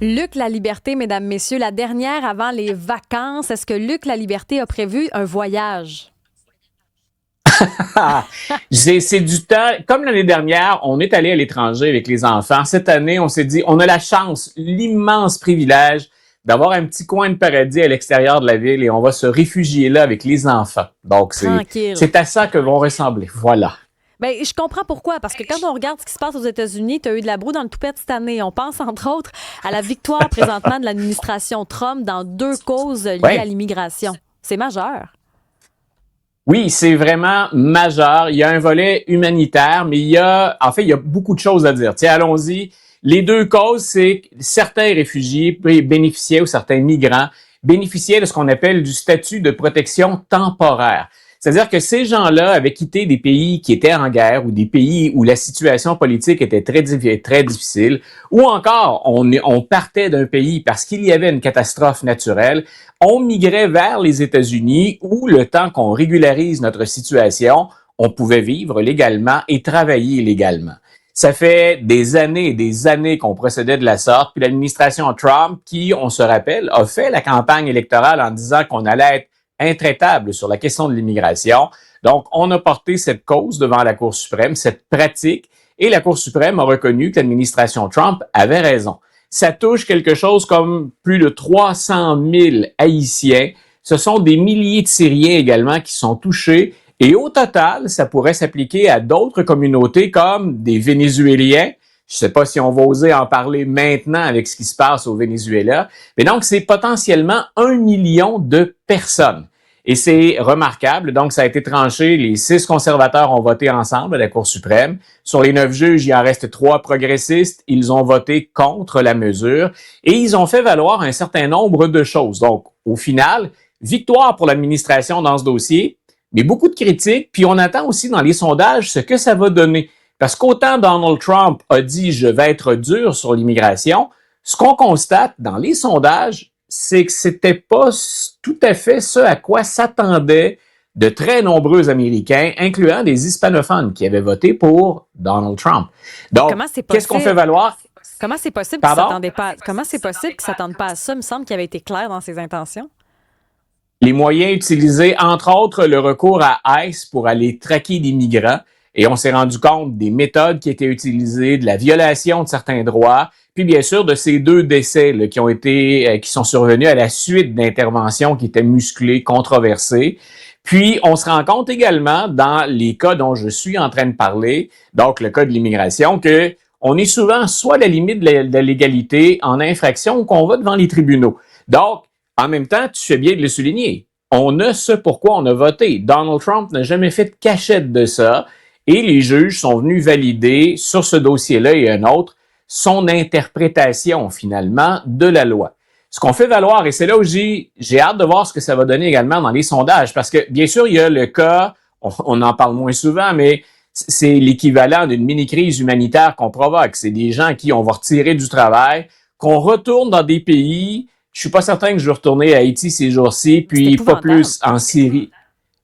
Luc Laliberté, mesdames, messieurs, la dernière avant les vacances. Est-ce que Luc Laliberté a prévu un voyage? C'est du temps. Comme l'année dernière, on est allé à l'étranger avec les enfants. Cette année, on s'est dit, on a la chance, l'immense privilège d'avoir un petit coin de paradis à l'extérieur de la ville et on va se réfugier là avec les enfants. Donc, Tranquille. c'est à ça que vont ressembler. Voilà. Bien, je comprends pourquoi, parce que quand on regarde ce qui se passe aux États-Unis, tu as eu de la broue dans le toupette cette année. On pense, entre autres, à la victoire présentement de l'administration Trump dans deux causes liées à Ouais. l'immigration. C'est majeur. Oui, c'est vraiment majeur. Il y a un volet humanitaire, mais il y a beaucoup de choses à dire. Tiens, allons-y. Les deux causes, c'est que certains réfugiés bénéficiaient ou certains migrants bénéficiaient de ce qu'on appelle du statut de protection temporaire. C'est-à-dire que ces gens-là avaient quitté des pays qui étaient en guerre ou des pays où la situation politique était très difficile, ou encore on partait d'un pays parce qu'il y avait une catastrophe naturelle, on migrait vers les États-Unis où le temps qu'on régularise notre situation, on pouvait vivre légalement et travailler légalement. Ça fait des années et des années qu'on procédait de la sorte, puis l'administration Trump, qui, on se rappelle, a fait la campagne électorale en disant qu'on allait être intraitable sur la question de l'immigration. Donc, on a porté cette cause devant la Cour suprême, cette pratique, et la Cour suprême a reconnu que l'administration Trump avait raison. Ça touche quelque chose comme plus de 300 000 Haïtiens. Ce sont des milliers de Syriens également qui sont touchés. Et au total, ça pourrait s'appliquer à d'autres communautés comme des Vénézuéliens. Je ne sais pas si on va oser en parler maintenant avec ce qui se passe au Venezuela. Mais donc, c'est potentiellement 1 million de personnes. Et c'est remarquable. Donc, ça a été tranché. Les 6 conservateurs ont voté ensemble à la Cour suprême. Sur les 9 juges, il en reste 3 progressistes. Ils ont voté contre la mesure et ils ont fait valoir un certain nombre de choses. Donc, au final, victoire pour l'administration dans ce dossier, mais beaucoup de critiques. Puis on attend aussi dans les sondages ce que ça va donner. Parce qu'autant Donald Trump a dit « je vais être dur sur l'immigration », ce qu'on constate dans les sondages, c'est que c'était pas tout à fait ce à quoi s'attendaient de très nombreux Américains, incluant des hispanophones qui avaient voté pour Donald Trump. Donc, Comment c'est qu'est-ce qu'on fait possible? valoir? Comment c'est possible qu'ils Pardon? s'attendaient pas? Comment c'est possible qu'ils s'attendent pas à ça? Il me semble qu'il avait été clair dans ses intentions. Les moyens utilisés, entre autres, le recours à ICE pour aller traquer des migrants. Et on s'est rendu compte des méthodes qui étaient utilisées, de la violation de certains droits, puis bien sûr de ces 2 décès là, qui sont survenus à la suite d'interventions qui étaient musclées, controversées. Puis on se rend compte également dans les cas dont je suis en train de parler, donc le cas de l'immigration, que on est souvent soit à la limite de la légalité en infraction ou qu'on va devant les tribunaux. Donc, en même temps, tu fais bien de le souligner. On a ce pourquoi on a voté. Donald Trump n'a jamais fait de cachette de ça. Et les juges sont venus valider sur ce dossier-là et un autre son interprétation finalement de la loi. Ce qu'on fait valoir, et c'est là où j'ai hâte de voir ce que ça va donner également dans les sondages, parce que bien sûr, il y a le cas, on en parle moins souvent, mais c'est l'équivalent d'une mini-crise humanitaire qu'on provoque. C'est des gens à qui on va retirer du travail, qu'on retourne dans des pays. Je suis pas certain que je vais retourner à Haïti ces jours-ci, C'est puis pas épouvantable. plus en Syrie.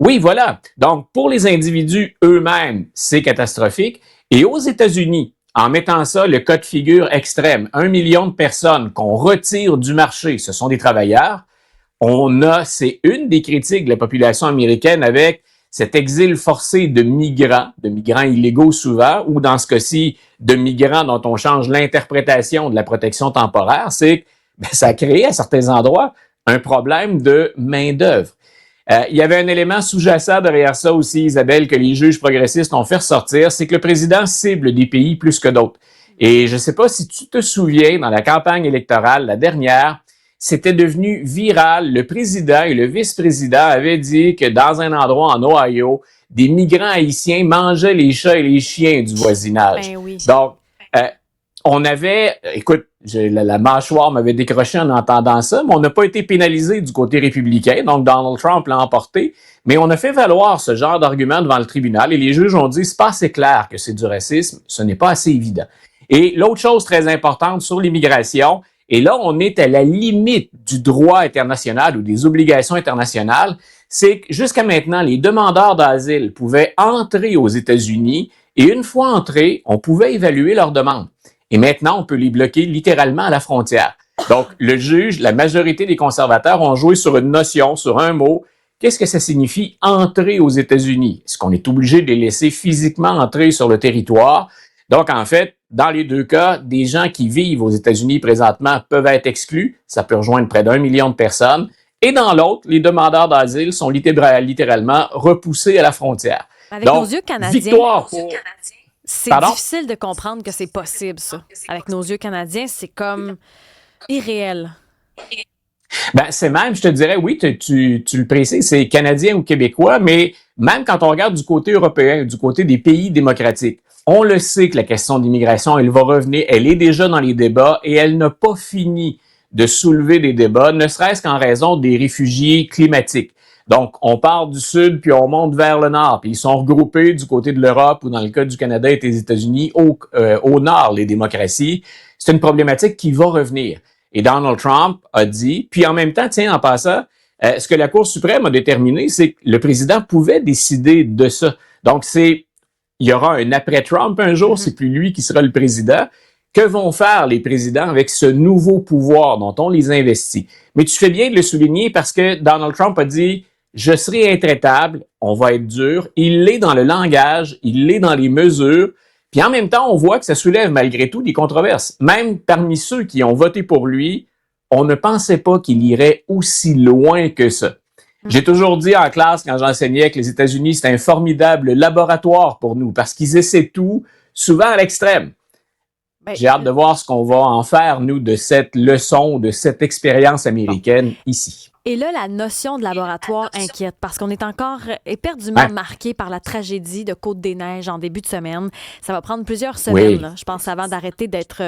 Oui, voilà. Donc, pour les individus eux-mêmes, c'est catastrophique. Et aux États-Unis, en mettant ça, le cas de figure extrême, 1 million de personnes qu'on retire du marché, ce sont des travailleurs, c'est une des critiques de la population américaine avec cet exil forcé de migrants illégaux souvent, ou dans ce cas-ci, de migrants dont on change l'interprétation de la protection temporaire, c'est que ça a créé à certains endroits un problème de main-d'œuvre. Il y avait un élément sous-jacent derrière ça aussi, Isabelle, que les juges progressistes ont fait ressortir, c'est que le président cible des pays plus que d'autres. Et je ne sais pas si tu te souviens, dans la campagne électorale, la dernière, c'était devenu viral. Le président et le vice-président avaient dit que dans un endroit en Ohio, des migrants haïtiens mangeaient les chats et les chiens du voisinage. Ben oui. Donc, écoute, la mâchoire m'avait décroché en entendant ça, mais on n'a pas été pénalisé du côté républicain, donc Donald Trump l'a emporté, mais on a fait valoir ce genre d'argument devant le tribunal et les juges ont dit, c'est pas assez clair que c'est du racisme, ce n'est pas assez évident. Et l'autre chose très importante sur l'immigration, et là on est à la limite du droit international ou des obligations internationales, c'est que jusqu'à maintenant, les demandeurs d'asile pouvaient entrer aux États-Unis et une fois entrés, on pouvait évaluer leur demande. Et maintenant, on peut les bloquer littéralement à la frontière. Donc, le juge, la majorité des conservateurs ont joué sur une notion, sur un mot. Qu'est-ce que ça signifie entrer aux États-Unis? Est-ce qu'on est obligé de les laisser physiquement entrer sur le territoire? Donc, en fait, dans les deux cas, des gens qui vivent aux États-Unis présentement peuvent être exclus. Ça peut rejoindre près d'1 million de personnes. Et dans l'autre, les demandeurs d'asile sont littéralement repoussés à la frontière. Avec Donc, nos yeux canadiens, victoire pour... c'est Pardon? difficile de comprendre que c'est possible, ça. Avec nos yeux canadiens, c'est comme irréel. Ben, c'est même, je te dirais, oui, tu le précises, c'est canadien ou québécois, mais même quand on regarde du côté européen, du côté des pays démocratiques, on le sait que la question d'immigration, elle va revenir, elle est déjà dans les débats et elle n'a pas fini de soulever des débats, ne serait-ce qu'en raison des réfugiés climatiques. Donc, on part du sud, puis on monte vers le nord, puis ils sont regroupés du côté de l'Europe ou dans le cas du Canada et des États-Unis, au nord, les démocraties. C'est une problématique qui va revenir. Et Donald Trump a dit, puis en même temps, tiens, en passant, ce que la Cour suprême a déterminé, c'est que le président pouvait décider de ça. Donc, il y aura un après-Trump un jour, c'est plus lui qui sera le président. Que vont faire les présidents avec ce nouveau pouvoir dont on les investit? Mais tu fais bien de le souligner parce que Donald Trump a dit, je serai intraitable, on va être dur. Il l'est dans le langage, il l'est dans les mesures. Puis en même temps, on voit que ça soulève malgré tout des controverses. Même parmi ceux qui ont voté pour lui, on ne pensait pas qu'il irait aussi loin que ça. J'ai toujours dit en classe, quand j'enseignais, que les États-Unis, c'est un formidable laboratoire pour nous parce qu'ils essaient tout, souvent à l'extrême. J'ai hâte de voir ce qu'on va en faire, nous, de cette leçon, de cette expérience américaine ici. Et là, la notion de laboratoire inquiète parce qu'on est encore éperdument marqué par la tragédie de Côte-des-Neiges en début de semaine. Ça va prendre plusieurs semaines, là, je pense, avant d'arrêter d'être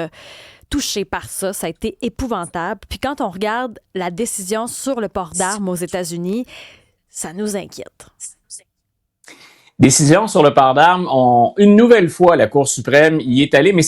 touché par ça. Ça a été épouvantable. Puis quand on regarde la décision sur le port d'armes aux États-Unis, ça nous inquiète. Décision sur le port d'armes, une nouvelle fois, la Cour suprême y est allée, mais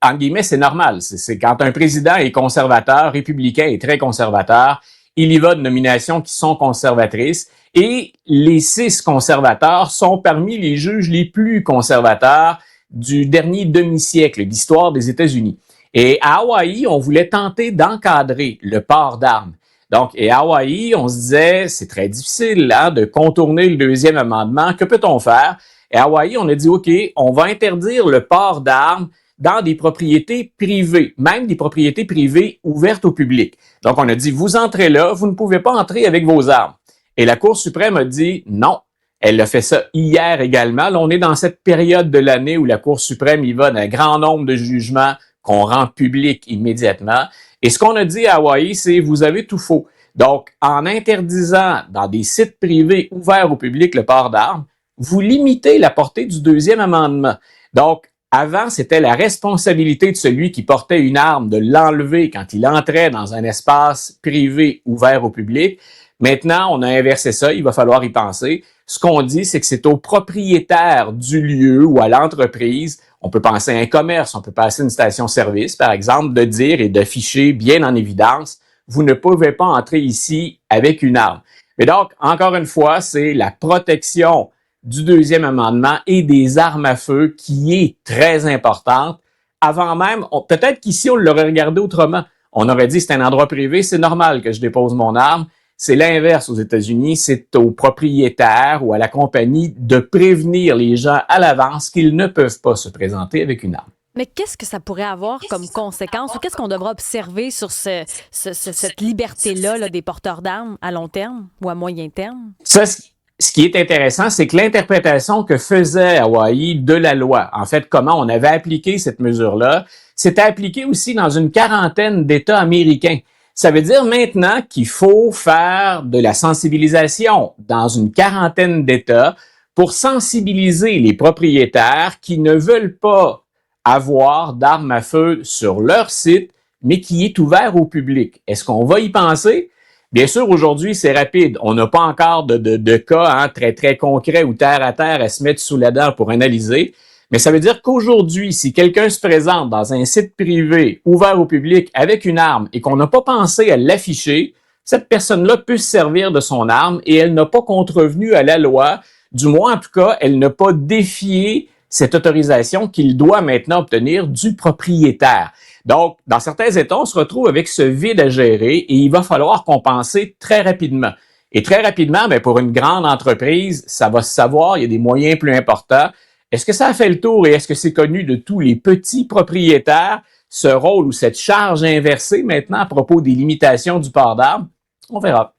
en guillemets, c'est normal. C'est quand un président est conservateur, républicain et très conservateur, il y va de nominations qui sont conservatrices et les 6 conservateurs sont parmi les juges les plus conservateurs du dernier demi-siècle d'histoire des États-Unis. Et à Hawaï, on voulait tenter d'encadrer le port d'armes. Donc, et à Hawaï, on se disait, c'est très difficile là, de contourner le deuxième amendement. Que peut-on faire? Et à Hawaï, on a dit, OK, on va interdire le port d'armes dans des propriétés privées, même des propriétés privées ouvertes au public. Donc, on a dit, vous entrez là, vous ne pouvez pas entrer avec vos armes. Et la Cour suprême a dit non. Elle a fait ça hier également. Là, on est dans cette période de l'année où la Cour suprême y va d'un grand nombre de jugements qu'on rend publics immédiatement. Et ce qu'on a dit à Hawaï, c'est vous avez tout faux. Donc, en interdisant dans des sites privés ouverts au public le port d'armes, vous limitez la portée du deuxième amendement. Donc, avant, c'était la responsabilité de celui qui portait une arme de l'enlever quand il entrait dans un espace privé ouvert au public. Maintenant, on a inversé ça, il va falloir y penser. Ce qu'on dit, c'est que c'est au propriétaire du lieu ou à l'entreprise, on peut penser à un commerce, on peut penser à une station-service, par exemple, de dire et d'afficher bien en évidence, vous ne pouvez pas entrer ici avec une arme. Mais donc, encore une fois, c'est la protection du deuxième amendement et des armes à feu qui est très importante. Avant même, peut-être qu'ici, on l'aurait regardé autrement. On aurait dit, c'est un endroit privé, c'est normal que je dépose mon arme. C'est l'inverse aux États-Unis, c'est au propriétaire ou à la compagnie de prévenir les gens à l'avance qu'ils ne peuvent pas se présenter avec une arme. Mais qu'est-ce que ça pourrait avoir comme conséquence ou qu'est-ce qu'on devra observer sur cette liberté-là là, des porteurs d'armes à long terme ou à moyen terme? Ça, ce qui est intéressant, c'est que l'interprétation que faisait Hawaï de la loi, en fait, comment on avait appliqué cette mesure-là, c'était appliqué aussi dans une quarantaine d'États américains. Ça veut dire maintenant qu'il faut faire de la sensibilisation dans une quarantaine d'États pour sensibiliser les propriétaires qui ne veulent pas avoir d'armes à feu sur leur site, mais qui est ouvert au public. Est-ce qu'on va y penser? Bien sûr, aujourd'hui, c'est rapide. On n'a pas encore de cas très, très concrets ou terre à terre à se mettre sous la dent pour analyser. Mais ça veut dire qu'aujourd'hui, si quelqu'un se présente dans un site privé ouvert au public avec une arme et qu'on n'a pas pensé à l'afficher, cette personne-là peut se servir de son arme et elle n'a pas contrevenu à la loi. Du moins, en tout cas, elle n'a pas défié cette autorisation qu'il doit maintenant obtenir du propriétaire. Donc, dans certains États, on se retrouve avec ce vide à gérer et il va falloir compenser très rapidement. Et très rapidement, bien, pour une grande entreprise, ça va se savoir, il y a des moyens plus importants. Est-ce que ça a fait le tour et est-ce que c'est connu de tous les petits propriétaires, ce rôle ou cette charge inversée maintenant à propos des limitations du port d'armes? On verra.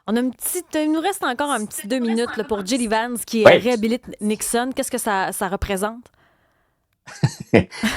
Il nous reste encore un petit 2 minutes là, pour J.D. Vance qui Oui. réhabilite Nixon. Qu'est-ce que ça représente?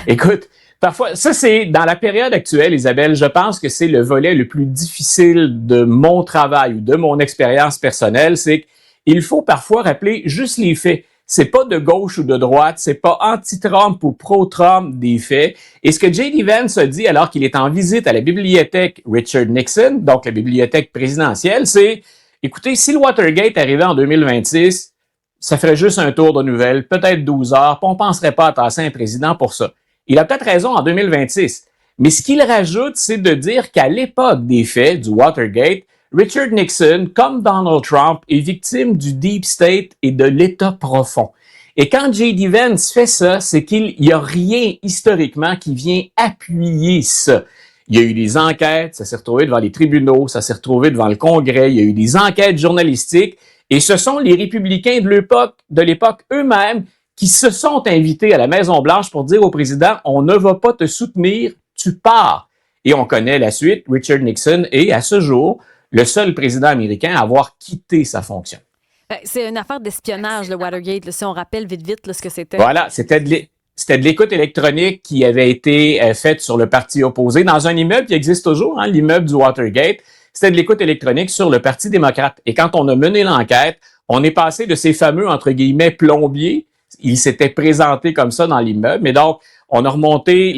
Écoute, parfois, ça c'est dans la période actuelle, Isabelle, je pense que c'est le volet le plus difficile de mon travail ou de mon expérience personnelle, c'est qu'il faut parfois rappeler juste les faits. C'est pas de gauche ou de droite, c'est pas anti-Trump ou pro-Trump des faits. Et ce que J.D. Vance a dit alors qu'il est en visite à la bibliothèque Richard Nixon, donc la bibliothèque présidentielle, c'est, écoutez, si le Watergate arrivait en 2026, ça ferait juste un tour de nouvelles, peut-être 12 heures, puis on ne penserait pas à tasser un président pour ça. Il a peut-être raison en 2026, mais ce qu'il rajoute, c'est de dire qu'à l'époque des faits du Watergate, Richard Nixon, comme Donald Trump, est victime du Deep State et de l'État profond. Et quand J.D. Vance fait ça, c'est qu'il n'y a rien historiquement qui vient appuyer ça. Il y a eu des enquêtes, ça s'est retrouvé devant les tribunaux, ça s'est retrouvé devant le Congrès, il y a eu des enquêtes journalistiques, et ce sont les républicains de l'époque eux-mêmes qui se sont invités à la Maison-Blanche pour dire au président, on ne va pas te soutenir, tu pars. Et on connaît la suite, Richard Nixon est à ce jour le seul président américain à avoir quitté sa fonction. C'est une affaire d'espionnage, le Watergate, là, si on rappelle vite ce que c'était. Voilà, c'était de l'écoute électronique qui avait été faite sur le parti opposé dans un immeuble qui existe toujours, hein, l'immeuble du Watergate. C'était de l'écoute électronique sur le Parti démocrate. Et quand on a mené l'enquête, on est passé de ces fameux, entre guillemets, plombiers. Ils s'étaient présentés comme ça dans l'immeuble. Mais donc, on a remonté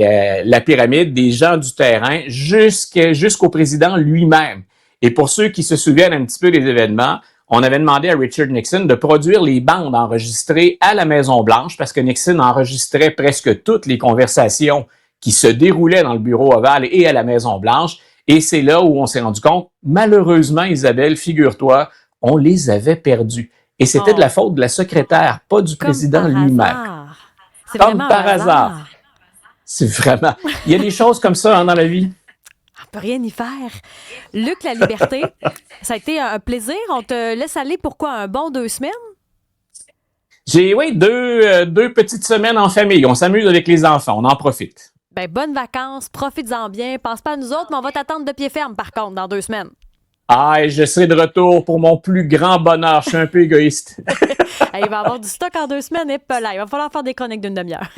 la pyramide des gens du terrain jusqu'au président lui-même. Et pour ceux qui se souviennent un petit peu des événements, on avait demandé à Richard Nixon de produire les bandes enregistrées à la Maison-Blanche parce que Nixon enregistrait presque toutes les conversations qui se déroulaient dans le bureau ovale et à la Maison-Blanche. Et c'est là où on s'est rendu compte, malheureusement, Isabelle, figure-toi, on les avait perdus. Et c'était de la faute de la secrétaire, pas du président lui-même. C'est comme par hasard. C'est vraiment... Il y a des choses comme ça hein, dans la vie. On peut rien y faire. Luc, la liberté, ça a été un plaisir. On te laisse aller pour quoi? Un bon 2 semaines? J'ai, oui, deux petites semaines en famille. On s'amuse avec les enfants, on en profite. Ben, bonnes vacances, profites-en bien. Pense pas à nous autres, mais on va t'attendre de pied ferme, par contre, dans 2 semaines. Ah, et je serai de retour pour mon plus grand bonheur. Je suis un peu égoïste. Il va y avoir du stock en 2 semaines et là, il va falloir faire des chroniques d'une demi-heure.